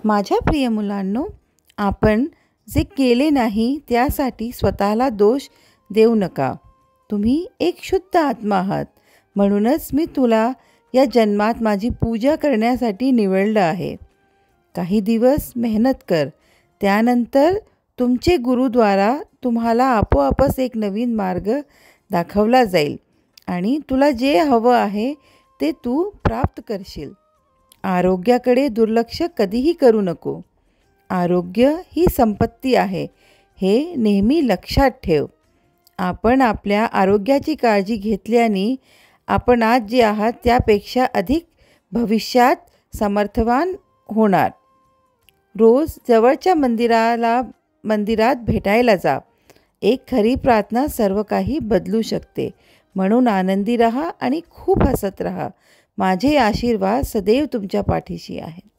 माझ्या प्रिय मुलांनो, आपण जे केले नाही त्यासाठी स्वतःला दोष देऊ नका. तुम्ही एक शुद्ध आत्मा आहात. म्हणूनच मी तुला या जन्मात माझी पूजा करण्यासाठी निवडलं आहे. काही दिवस मेहनत कर. त्यानंतर तुमचे गुरुद्वारा तुम्हाला आपोआपच एक नवीन मार्ग दाखवला जाईल आणि तुला जे हवं आहे ते तू प्राप्त करशील. आरोग्याकडे दुर्लक्ष कधीही करू नको. आरोग्य ही संपत्ती आहे, हे नेहमी लक्षात ठेव. आपण आपल्या आरोग्याची काळजी घेतल्याने आपण आज जे आहात त्यापेक्षा अधिक भविष्यात समर्थवान होणार. रोज जवळच्या मंदिरात भेटायला जा. एक खरी प्रार्थना सर्व काही बदलू शकते. म्हणून आनंदी रहा आणि खूप हसत रहा. माझे आशीर्वाद सदैव तुमच्या पाठीशी आहेत.